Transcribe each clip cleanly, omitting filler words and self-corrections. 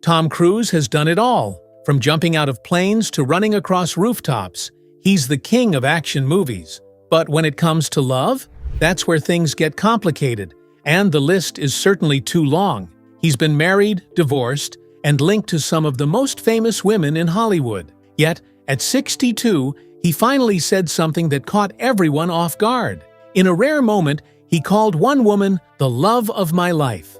Tom Cruise has done it all. From jumping out of planes to running across rooftops, he's the king of action movies. But when it comes to love, that's where things get complicated, and the list is certainly too long. He's been married, divorced, and linked to some of the most famous women in Hollywood. Yet, at 62, he finally said something that caught everyone off guard. In a rare moment, he called one woman the love of my life.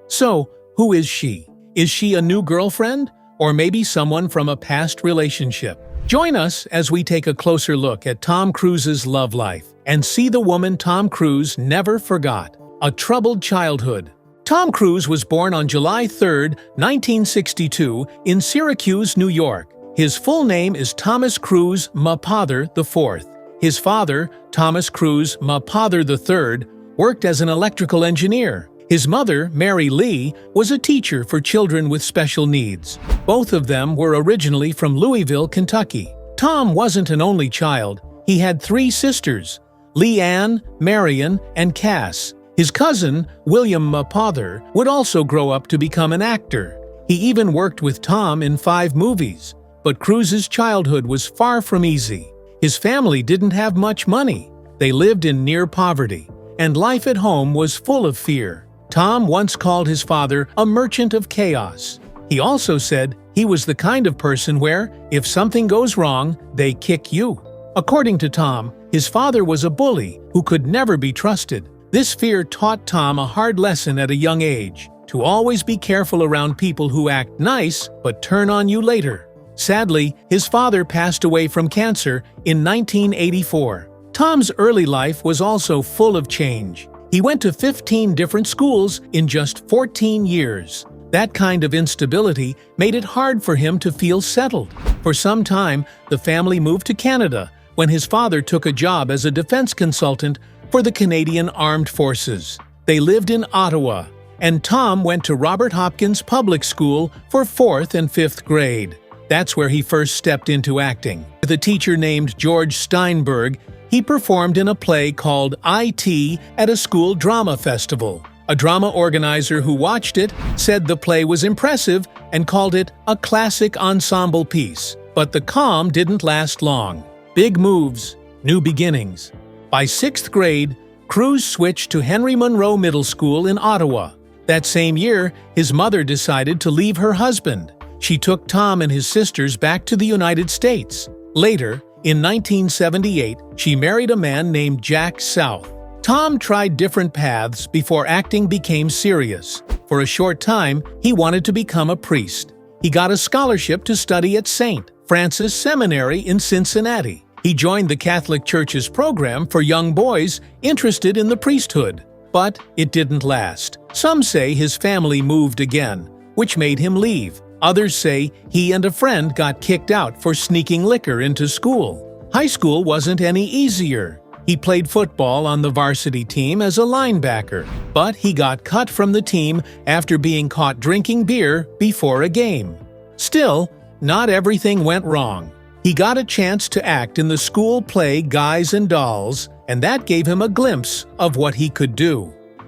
So, who is she? Is she a new girlfriend? Or maybe someone from a past relationship? Join us as we take a closer look at Tom Cruise's love life and see the woman Tom Cruise never forgot. A troubled childhood. Tom Cruise was born on July 3, 1962, in Syracuse, New York. His full name is Thomas Cruise Mapother IV. His father, Thomas Cruise Mapother III, worked as an electrical engineer. His mother, Mary Lee, was a teacher for children with special needs. Both of them were originally from Louisville, Kentucky. Tom wasn't an only child. He had 3 sisters, Leanne, Marion, and Cass. His cousin, William Mapother, would also grow up to become an actor. He even worked with Tom in 5 movies. But Cruise's childhood was far from easy. His family didn't have much money. They lived in near poverty, and life at home was full of fear. Tom once called his father a merchant of chaos. He also said he was the kind of person where, if something goes wrong, they kick you. According to Tom, his father was a bully who could never be trusted. This fear taught Tom a hard lesson at a young age, to always be careful around people who act nice but turn on you later. Sadly, his father passed away from cancer in 1984. Tom's early life was also full of change. He went to 15 different schools in just 14 years. That kind of instability made it hard for him to feel settled. For some time, the family moved to Canada when his father took a job as a defense consultant for the Canadian Armed Forces. They lived in Ottawa, and Tom went to Robert Hopkins Public School for 4th and 5th grade. That's where he first stepped into acting. With a teacher named George Steinberg, he performed in a play called IT at a school drama festival. A drama organizer who watched it said the play was impressive and called it a classic ensemble piece. But the calm didn't last long. Big moves, new beginnings. By 6th grade, Cruise switched to Henry Monroe Middle School in Ottawa. That same year, his mother decided to leave her husband. She took Tom and his sisters back to the United States. Later, in 1978, she married a man named Jack South. Tom tried different paths before acting became serious. For a short time, he wanted to become a priest. He got a scholarship to study at St. Francis Seminary in Cincinnati. He joined the Catholic Church's program for young boys interested in the priesthood. But it didn't last. Some say his family moved again, which made him leave. Others say he and a friend got kicked out for sneaking liquor into school. High school wasn't any easier. He played football on the varsity team as a linebacker, but he got cut from the team after being caught drinking beer before a game. Still, not everything went wrong. He got a chance to act in the school play Guys and Dolls, and that gave him a glimpse of what he could do.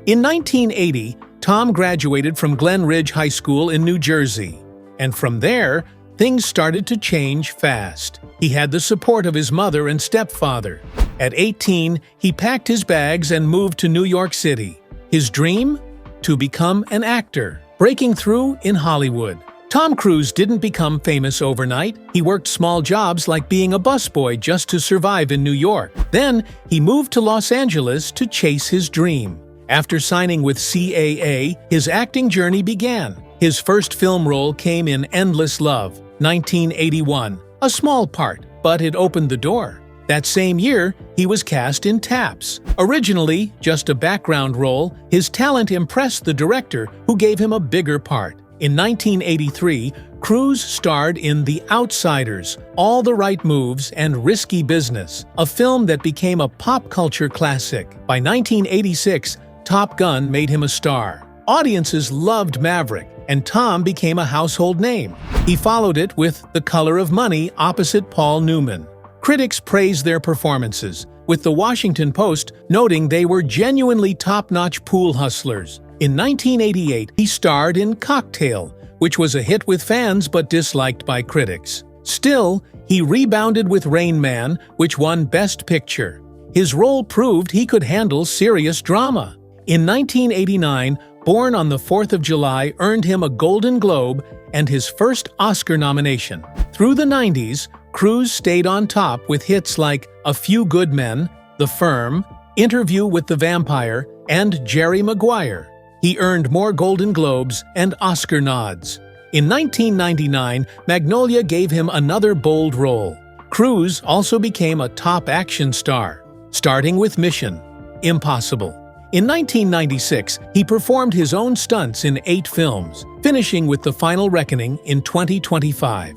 In 1980, Tom graduated from Glen Ridge High School in New Jersey. And from there, things started to change fast. He had the support of his mother and stepfather. At 18, he packed his bags and moved to New York City. His dream? To become an actor, breaking through in Hollywood. Tom Cruise didn't become famous overnight. He worked small jobs like being a busboy just to survive in New York. Then, he moved to Los Angeles to chase his dream. After signing with CAA, his acting journey began. His first film role came in Endless Love, 1981. A small part, but it opened the door. That same year, he was cast in Taps. Originally just a background role, his talent impressed the director, who gave him a bigger part. In 1983, Cruise starred in The Outsiders, All the Right Moves, and Risky Business, a film that became a pop culture classic. By 1986, Top Gun made him a star. Audiences loved Maverick, and Tom became a household name. He followed it with The Color of Money opposite Paul Newman. Critics praised their performances, with the Washington Post noting they were genuinely top-notch pool hustlers. In 1988, he starred in Cocktail, which was a hit with fans but disliked by critics. Still, he rebounded with Rain Man, which won Best Picture. His role proved he could handle serious drama. In 1989, Born on the 4th of July earned him a Golden Globe and his first Oscar nomination. Through the 90s, Cruz stayed on top with hits like A Few Good Men, The Firm, Interview with the Vampire, and Jerry Maguire. He earned more Golden Globes and Oscar nods. In 1999, Magnolia gave him another bold role. Cruz also became a top action star, starting with Mission Impossible. In 1996, he performed his own stunts in 8 films, finishing with The Final Reckoning in 2025.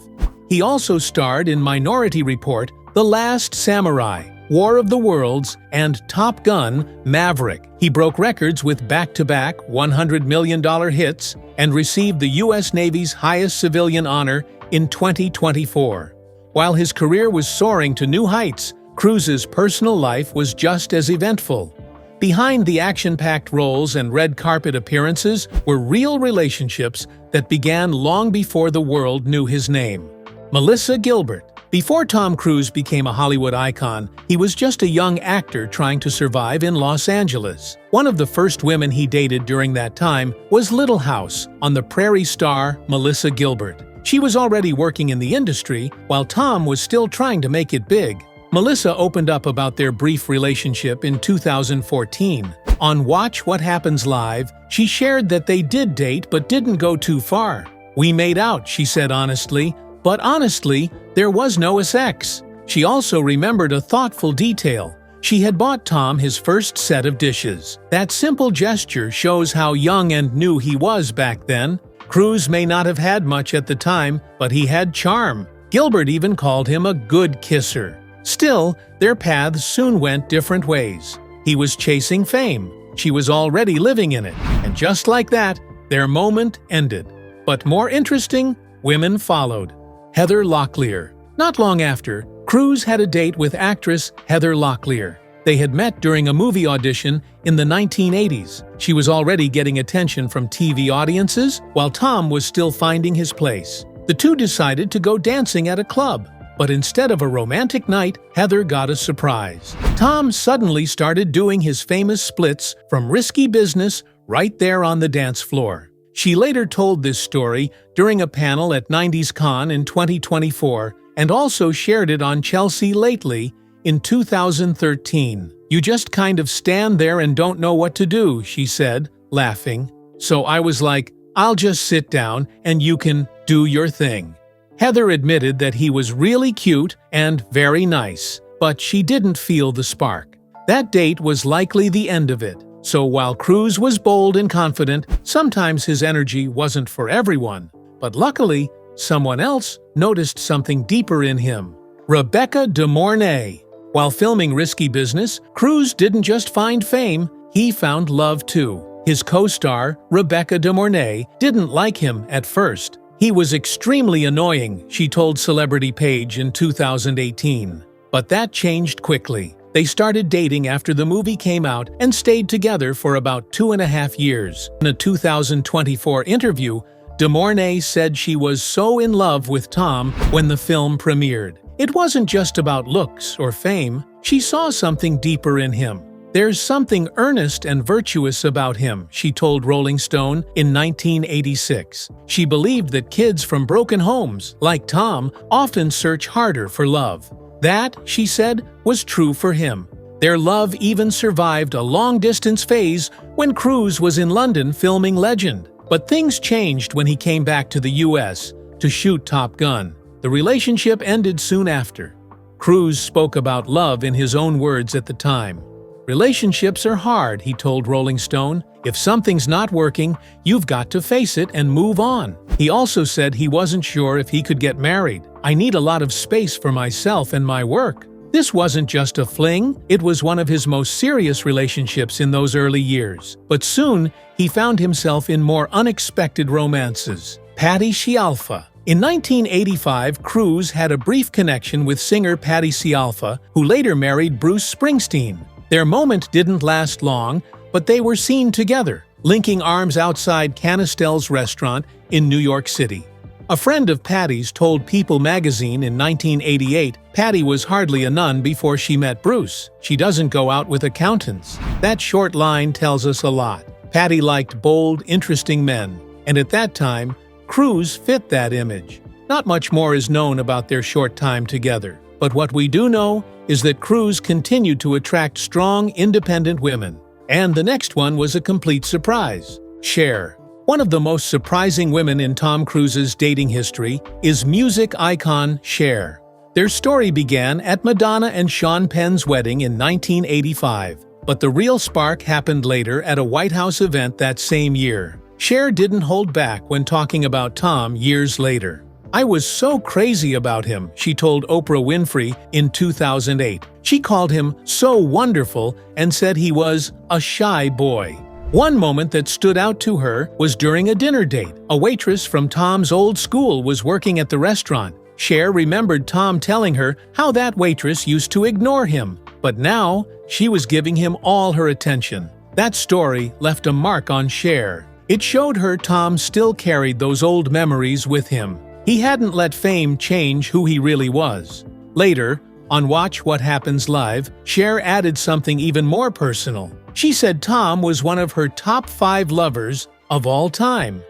He also starred in Minority Report, The Last Samurai, War of the Worlds, and Top Gun: Maverick. He broke records with back-to-back $100 million hits and received the U.S. Navy's highest civilian honor in 2024. While his career was soaring to new heights, Cruz's personal life was just as eventful. Behind the action-packed roles and red carpet appearances were real relationships that began long before the world knew his name. Melissa Gilbert. Before Tom Cruise became a Hollywood icon, he was just a young actor trying to survive in Los Angeles. One of the first women he dated during that time was Little House on the Prairie star Melissa Gilbert. She was already working in the industry, while Tom was still trying to make it big. Melissa opened up about their brief relationship in 2014. On Watch What Happens Live, she shared that they did date but didn't go too far. "We made out," she said honestly, "but honestly, there was no sex." She also remembered a thoughtful detail. She had bought Tom his first set of dishes. That simple gesture shows how young and new he was back then. Cruz may not have had much at the time, but he had charm. Gilbert even called him a good kisser. Still, their paths soon went different ways. He was chasing fame. She was already living in it. And just like that, their moment ended. But more interesting, women followed. Heather Locklear. Not long after, Cruz had a date with actress Heather Locklear. They had met during a movie audition in the 1980s. She was already getting attention from TV audiences, while Tom was still finding his place. The two decided to go dancing at a club. But instead of a romantic night, Heather got a surprise. Tom suddenly started doing his famous splits from Risky Business right there on the dance floor. She later told this story during a panel at 90s Con in 2024 and also shared it on Chelsea Lately in 2013. "You just kind of stand there and don't know what to do," she said, laughing. "So I was like, I'll just sit down and you can do your thing." Heather admitted that he was really cute and very nice, but she didn't feel the spark. That date was likely the end of it. So while Cruz was bold and confident, sometimes his energy wasn't for everyone. But luckily, someone else noticed something deeper in him. Rebecca de Mornay. While filming Risky Business, Cruz didn't just find fame, he found love too. His co-star, Rebecca de Mornay, didn't like him at first. He was extremely annoying, she told Celebrity Page in 2018. But that changed quickly. They started dating after the movie came out and stayed together for about 2.5 years. In a 2024 interview, de Mornay said she was so in love with Tom when the film premiered. It wasn't just about looks or fame. She saw something deeper in him. "There's something earnest and virtuous about him," she told Rolling Stone in 1986. She believed that kids from broken homes, like Tom, often search harder for love. That, she said, was true for him. Their love even survived a long-distance phase when Cruz was in London filming Legend. But things changed when he came back to the U.S. to shoot Top Gun. The relationship ended soon after. Cruz spoke about love in his own words at the time. "Relationships are hard," he told Rolling Stone. "If something's not working, you've got to face it and move on." He also said he wasn't sure if he could get married. "I need a lot of space for myself and my work." This wasn't just a fling, it was one of his most serious relationships in those early years. But soon, he found himself in more unexpected romances. Patti Scialfa. In 1985, Cruz had a brief connection with singer Patti Scialfa, who later married Bruce Springsteen. Their moment didn't last long, but they were seen together, linking arms outside Canistel's restaurant in New York City. A friend of Patty's told People magazine in 1988 Patty was hardly a nun before she met Bruce. She doesn't go out with accountants. That short line tells us a lot. Patty liked bold, interesting men, and at that time, Cruz fit that image. Not much more is known about their short time together, but what we do know is that Cruz continued to attract strong, independent women. And the next one was a complete surprise. Sher. One of the most surprising women in Tom Cruise's dating history is music icon Sher. Their story began at Madonna and Sean Penn's wedding in 1985, but the real spark happened later at a White House event that same year. Sher didn't hold back when talking about Tom years later. "I was so crazy about him," she told Oprah Winfrey in 2008. She called him so wonderful and said he was a shy boy. One moment that stood out to her was during a dinner date. A waitress from Tom's old school was working at the restaurant. Sher remembered Tom telling her how that waitress used to ignore him, but now she was giving him all her attention. That story left a mark on Sher. It showed her Tom still carried those old memories with him. He hadn't let fame change who he really was. Later, on Watch What Happens Live, Sher added something even more personal. She said Tom was one of her top 5 lovers of all time.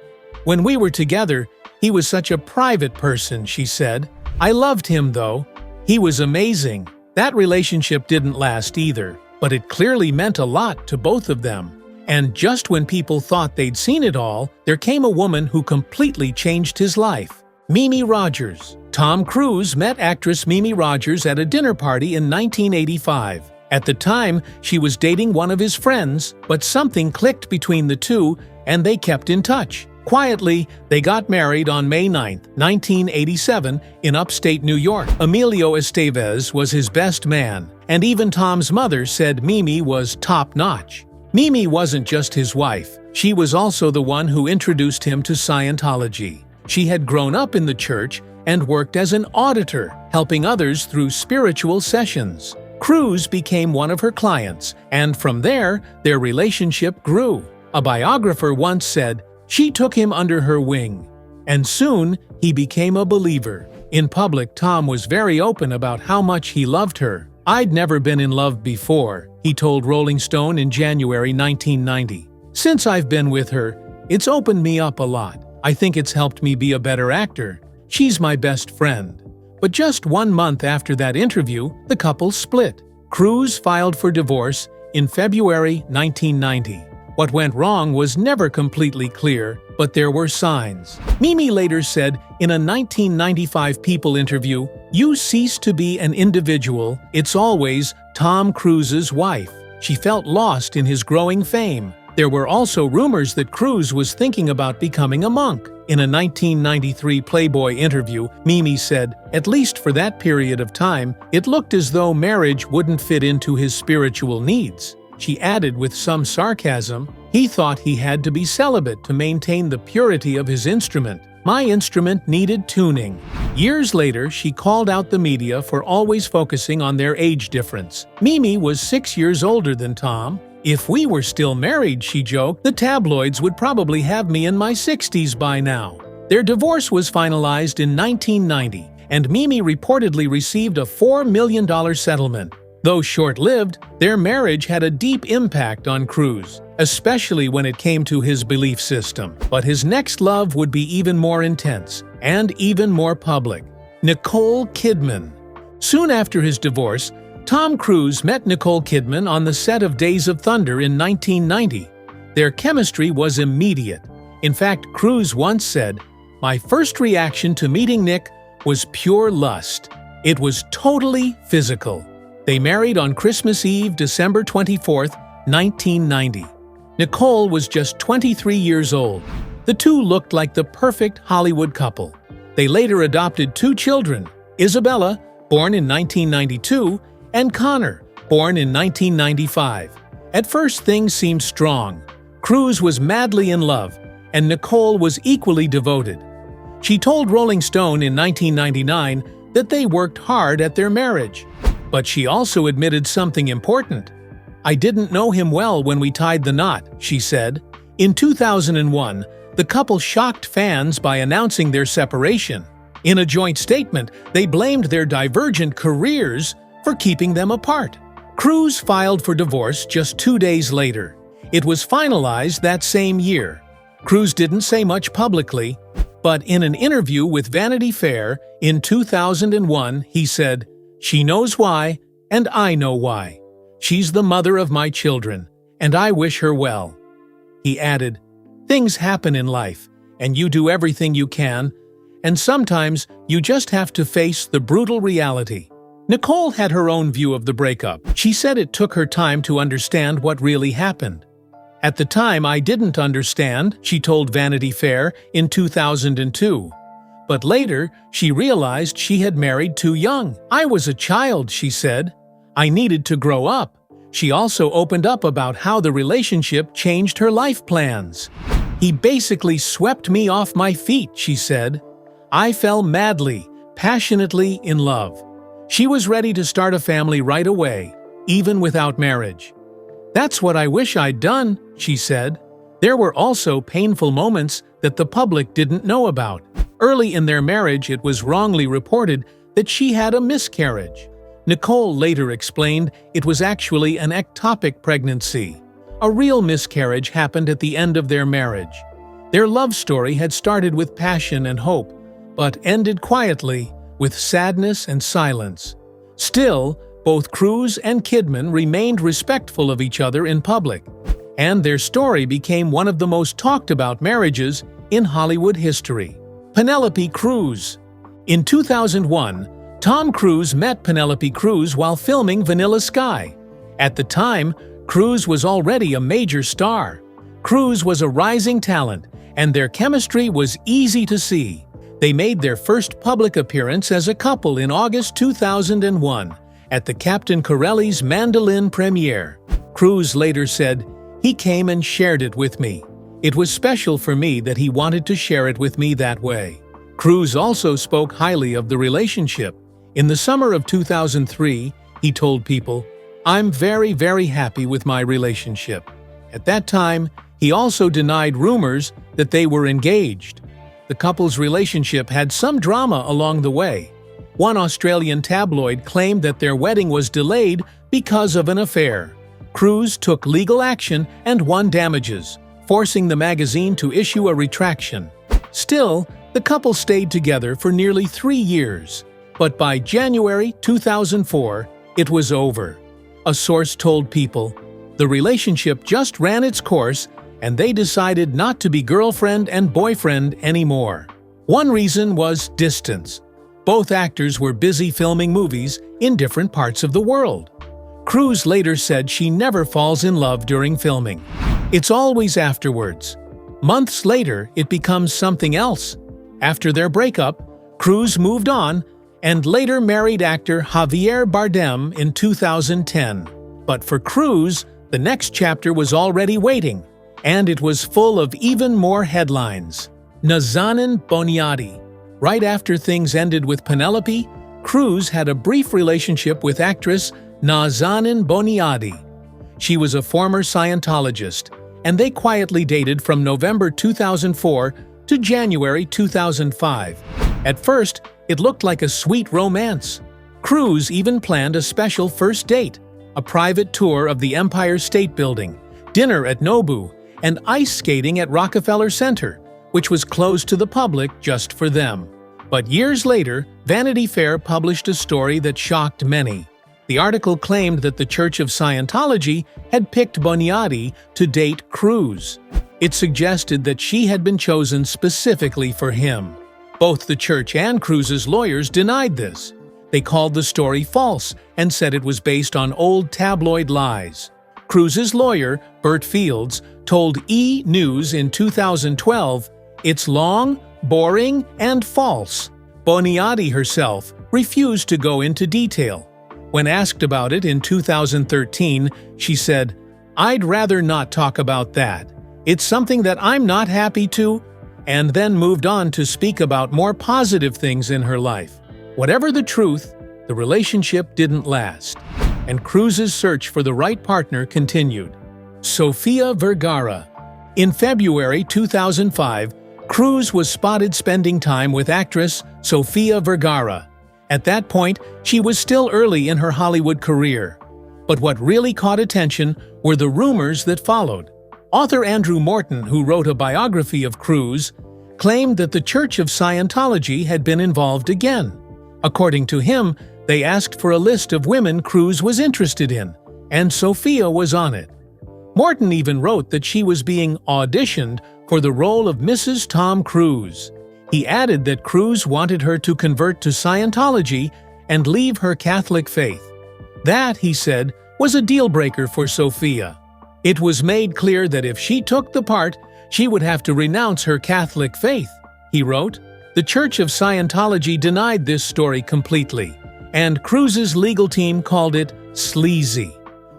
"When we were together, he was such a private person," she said. "I loved him, though. He was amazing." That relationship didn't last either, but it clearly meant a lot to both of them. And just when people thought they'd seen it all, there came a woman who completely changed his life. Mimi Rogers. Tom Cruise met actress Mimi Rogers at a dinner party in 1985. At the time, she was dating one of his friends, but something clicked between the two, and they kept in touch. Quietly, they got married on May 9, 1987, in upstate New York. Emilio Estevez was his best man, and even Tom's mother said Mimi was top-notch. Mimi wasn't just his wife. She was also the one who introduced him to Scientology. She had grown up in the church and worked as an auditor, helping others through spiritual sessions. Cruz became one of her clients, and from there, their relationship grew. A biographer once said, "She took him under her wing." And soon, he became a believer. In public, Tom was very open about how much he loved her. "I'd never been in love before," he told Rolling Stone in January 1990. "Since I've been with her, it's opened me up a lot. I think it's helped me be a better actor. She's my best friend." But just 1 month after that interview, the couple split. Cruz filed for divorce in February 1990. What went wrong was never completely clear, but there were signs. Mimi later said in a 1995 People interview, "You cease to be an individual, it's always Tom Cruise's wife." She felt lost in his growing fame. There were also rumors that Cruz was thinking about becoming a monk. In a 1993 Playboy interview, Mimi said, "At least for that period of time, it looked as though marriage wouldn't fit into his spiritual needs." She added with some sarcasm, "He thought he had to be celibate to maintain the purity of his instrument. My instrument needed tuning." Years later, she called out the media for always focusing on their age difference. Mimi was 6 years older than Tom. "If we were still married," she joked, "the tabloids would probably have me in my 60s by now." Their divorce was finalized in 1990, and Mimi reportedly received a $4 million settlement. Though short-lived, their marriage had a deep impact on Cruz, especially when it came to his belief system. But his next love would be even more intense, and even more public. Nicole Kidman. Soon after his divorce, Tom Cruise met Nicole Kidman on the set of Days of Thunder in 1990. Their chemistry was immediate. In fact, Cruise once said, "My first reaction to meeting Nick was pure lust. It was totally physical." They married on Christmas Eve, December 24, 1990. Nicole was just 23 years old. The two looked like the perfect Hollywood couple. They later adopted 2 children, Isabella, born in 1992, and Connor, born in 1995. At first, things seemed strong. Cruz was madly in love, and Nicole was equally devoted. She told Rolling Stone in 1999 that they worked hard at their marriage. But she also admitted something important. "I didn't know him well when we tied the knot," she said. In 2001, The couple shocked fans by announcing their separation. In a joint statement, they blamed their divergent careers for keeping them apart. Cruz filed for divorce just 2 days later. It was finalized that same year. Cruz didn't say much publicly, but in an interview with Vanity Fair in 2001, he said, "She knows why, and I know why. She's the mother of my children, and I wish her well." He added, "Things happen in life, and you do everything you can, and sometimes you just have to face the brutal reality." Nicole had her own view of the breakup. She said it took her time to understand what really happened. "At the time, I didn't understand," she told Vanity Fair in 2002. But later, she realized she had married too young. "I was a child," she said. "I needed to grow up." She also opened up about how the relationship changed her life plans. "He basically swept me off my feet," she said. "I fell madly, passionately in love." She was ready to start a family right away, even without marriage. "That's what I wish I'd done," she said. There were also painful moments that the public didn't know about. Early in their marriage, it was wrongly reported that she had a miscarriage. Nicole later explained it was actually an ectopic pregnancy. A real miscarriage happened at the end of their marriage. Their love story had started with passion and hope, but ended quietly with sadness and silence. Still, both Cruz and Kidman remained respectful of each other in public, and their story became one of the most talked about marriages in Hollywood history. Penelope Cruz. In 2001, Tom Cruise met Penelope Cruz while filming Vanilla Sky. At the time, Cruz was already a major star. Cruz was a rising talent, and their chemistry was easy to see. They made their first public appearance as a couple in August 2001 at the Captain Corelli's mandolin premiere. Cruz later said, "He came and shared it with me. It was special for me that he wanted to share it with me that way." Cruz also spoke highly of the relationship. In the summer of 2003, he told people, "I'm very, very happy with my relationship." At that time, he also denied rumors that they were engaged. The couple's relationship had some drama along the way. One Australian tabloid claimed that their wedding was delayed because of an affair. Cruz took legal action and won damages, forcing the magazine to issue a retraction. Still, the couple stayed together for nearly 3 years. But by January 2004, it was over. A source told People, "The relationship just ran its course, and they decided not to be girlfriend and boyfriend anymore." One reason was distance. Both actors were busy filming movies in different parts of the world. Cruz later said she never falls in love during filming. It's always afterwards. Months later, it becomes something else. After their breakup, Cruz moved on and later married actor Javier Bardem in 2010. But for Cruz, the next chapter was already waiting, and it was full of even more headlines. Nazanin Boniadi. Right after things ended with Penelope, Cruz had a brief relationship with actress Nazanin Boniadi. She was a former Scientologist, and they quietly dated from November 2004 to January 2005. At first, it looked like a sweet romance. Cruz even planned a special first date, a private tour of the Empire State Building, dinner at Nobu, and ice skating at Rockefeller Center, which was closed to the public just for them. But years later, Vanity Fair published a story that shocked many. The article claimed that the Church of Scientology had picked Boniadi to date Cruz. It suggested that she had been chosen specifically for him. Both the church and Cruz's lawyers denied this. They called the story false and said it was based on old tabloid lies. Cruz's lawyer, Bert Fields, told E! News in 2012, "It's long, boring, and false." Boniadi herself refused to go into detail. When asked about it in 2013, she said, "I'd rather not talk about that. It's something that I'm not happy to," and then moved on to speak about more positive things in her life. Whatever the truth, the relationship didn't last, and Cruz's search for the right partner continued. Sophia Vergara. In February 2005, Cruz was spotted spending time with actress Sophia Vergara. At that point, she was still early in her Hollywood career. But what really caught attention were the rumors that followed. Author Andrew Morton, who wrote a biography of Cruz, claimed that the Church of Scientology had been involved again. According to him, they asked for a list of women Cruz was interested in, and Sophia was on it. Morton even wrote that she was being auditioned for the role of Mrs. Tom Cruise. He added that Cruz wanted her to convert to Scientology and leave her Catholic faith. That, he said, was a deal-breaker for Sophia. It was made clear that if she took the part, she would have to renounce her Catholic faith, he wrote. The Church of Scientology denied this story completely, and Cruz's legal team called it sleazy.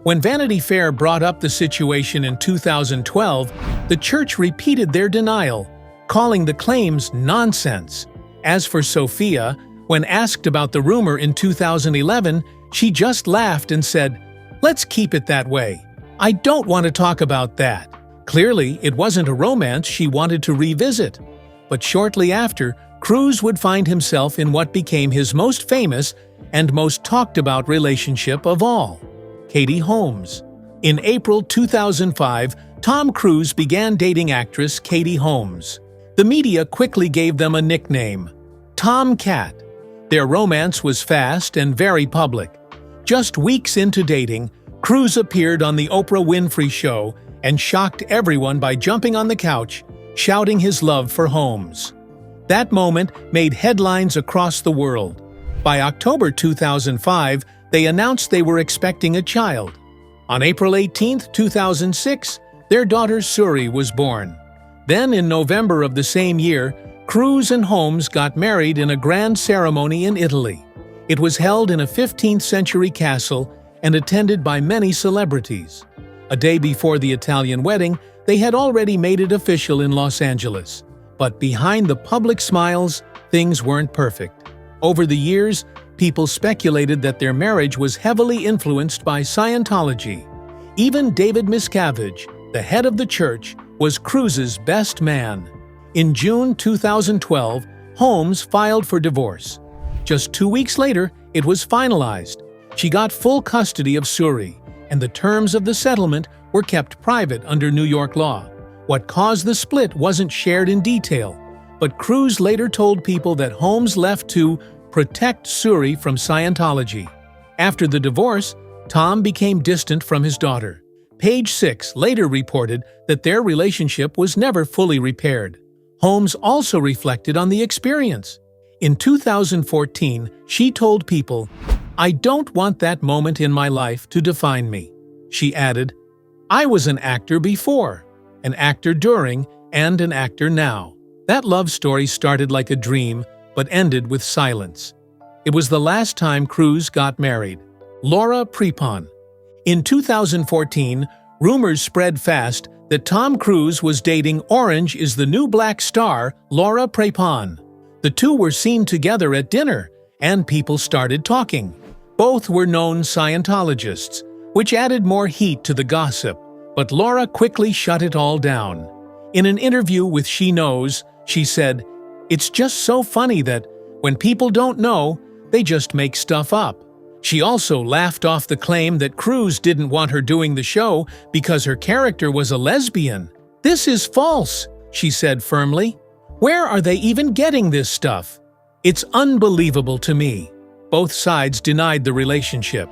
When Vanity Fair brought up the situation in 2012, the church repeated their denial, calling the claims nonsense. As for Sophia, when asked about the rumor in 2011, she just laughed and said, "Let's keep it that way. I don't want to talk about that." Clearly, it wasn't a romance she wanted to revisit. But shortly after, Cruz would find himself in what became his most famous and most talked about relationship of all, Katie Holmes. In April 2005, Tom Cruise began dating actress Katie Holmes. The media quickly gave them a nickname, Tomcat. Their romance was fast and very public. Just weeks into dating, Cruise appeared on the Oprah Winfrey Show and shocked everyone by jumping on the couch, shouting his love for Holmes. That moment made headlines across the world. By October 2005, they announced they were expecting a child. On April 18, 2006, their daughter Suri was born. Then in November of the same year, Cruz and Holmes got married in a grand ceremony in Italy. It was held in a 15th-century castle and attended by many celebrities. A day before the Italian wedding, they had already made it official in Los Angeles. But behind the public smiles, things weren't perfect. Over the years, people speculated that their marriage was heavily influenced by Scientology. Even David Miscavige, the head of the church, was Cruz's best man. In June 2012, Holmes filed for divorce. Just 2 weeks later, it was finalized. She got full custody of Suri, and the terms of the settlement were kept private under New York law. What caused the split wasn't shared in detail, but Cruz later told people that Holmes left to protect Suri from Scientology. After the divorce, Tom became distant from his daughter. Page 6 later reported that their relationship was never fully repaired. Holmes also reflected on the experience. In 2014, she told people, "I don't want that moment in my life to define me." She added, "I was an actor before, an actor during, and an actor now." That love story started like a dream, but ended with silence. It was the last time Cruz got married. Laura Prepon. In 2014, rumors spread fast that Tom Cruise was dating Orange is the New Black star Laura Prepon. The two were seen together at dinner, and people started talking. Both were known Scientologists, which added more heat to the gossip, but Laura quickly shut it all down. In an interview with She Knows, she said, "It's just so funny that, when people don't know, they just make stuff up." She also laughed off the claim that Cruz didn't want her doing the show because her character was a lesbian. "This is false," she said firmly. "Where are they even getting this stuff? It's unbelievable to me." Both sides denied the relationship.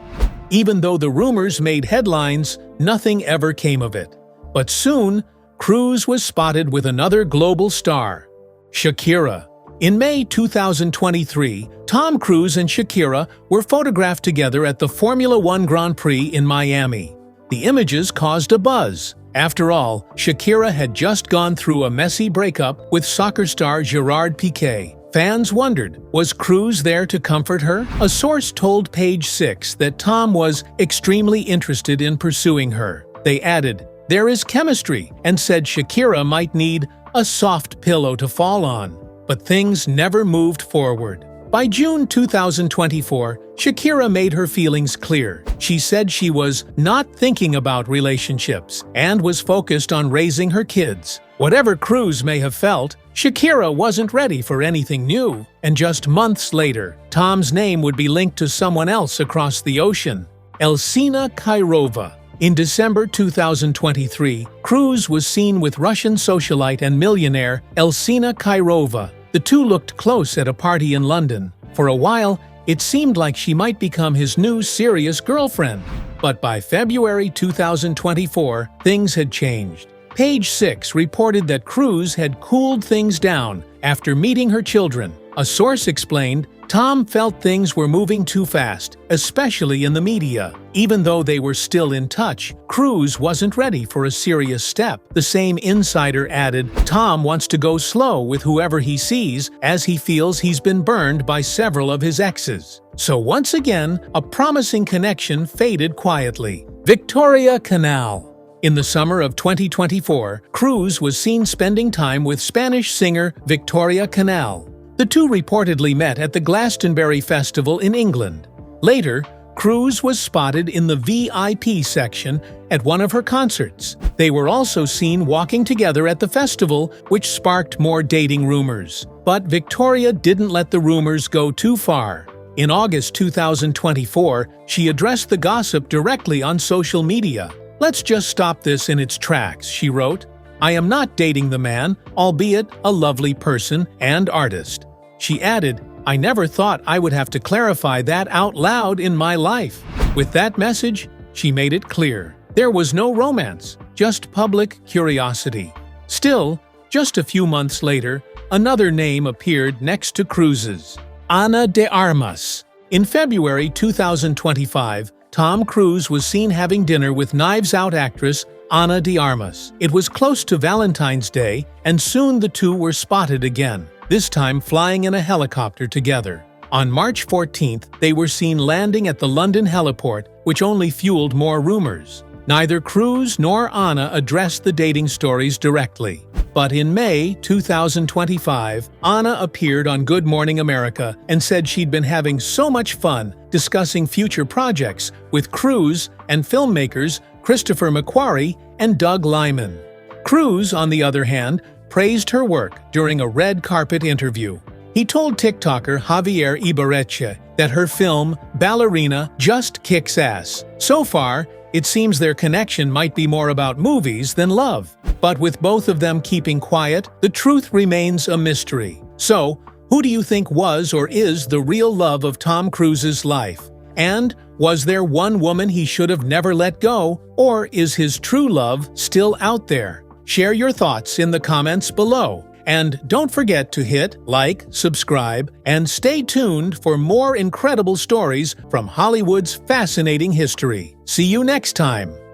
Even though the rumors made headlines, nothing ever came of it. But soon, Cruz was spotted with another global star, Shakira. In May 2023, Tom Cruise and Shakira were photographed together at the Formula One Grand Prix in Miami. The images caused a buzz. After all, Shakira had just gone through a messy breakup with soccer star Gerard Piqué. Fans wondered, was Cruz there to comfort her? A source told Page 6 that Tom was extremely interested in pursuing her. They added, "There is chemistry," and said Shakira might need a soft pillow to fall on. But things never moved forward. By June 2024, Shakira made her feelings clear. She said she was not thinking about relationships and was focused on raising her kids. Whatever Cruz may have felt, Shakira wasn't ready for anything new. And just months later, Tom's name would be linked to someone else across the ocean, Elsena Kairova. In December 2023, Cruz was seen with Russian socialite and millionaire Elsena Kairova. The two looked close at a party in London. For a while, it seemed like she might become his new serious girlfriend. But by February 2024, things had changed. Page 6 reported that Cruz had cooled things down after meeting her children. A source explained, Tom felt things were moving too fast, especially in the media. Even though they were still in touch, Cruz wasn't ready for a serious step. The same insider added, Tom wants to go slow with whoever he sees, as he feels he's been burned by several of his exes. So once again, a promising connection faded quietly. Victoria Canal. In the summer of 2024, Cruz was seen spending time with Spanish singer Victoria Canal. The two reportedly met at the Glastonbury Festival in England. Later, Cruz was spotted in the VIP section at one of her concerts. They were also seen walking together at the festival, which sparked more dating rumors. But Victoria didn't let the rumors go too far. In August 2024, she addressed the gossip directly on social media. "Let's just stop this in its tracks," she wrote. "I am not dating the man, albeit a lovely person and artist." She added, "I never thought I would have to clarify that out loud in my life." With that message, she made it clear. There was no romance, just public curiosity. Still, just a few months later, another name appeared next to Cruz's: Ana de Armas. In February 2025, Tom Cruise was seen having dinner with Knives Out actress Ana de Armas. It was close to Valentine's Day, and soon the two were spotted again, this time flying in a helicopter together. On March 14th, they were seen landing at the London heliport, which only fueled more rumors. Neither Cruise nor Ana addressed the dating stories directly. But in May 2025, Ana appeared on Good Morning America and said she'd been having so much fun discussing future projects with Cruise and filmmakers Christopher McQuarrie and Doug Liman. Cruise, on the other hand, praised her work during a red carpet interview. He told TikToker Javier Ibarreche that her film, Ballerina, just kicks ass. So far, it seems their connection might be more about movies than love. But with both of them keeping quiet, the truth remains a mystery. So, who do you think was or is the real love of Tom Cruise's life? And was there one woman he should have never let go, or is his true love still out there? Share your thoughts in the comments below. And don't forget to hit like, subscribe, and stay tuned for more incredible stories from Hollywood's fascinating history. See you next time!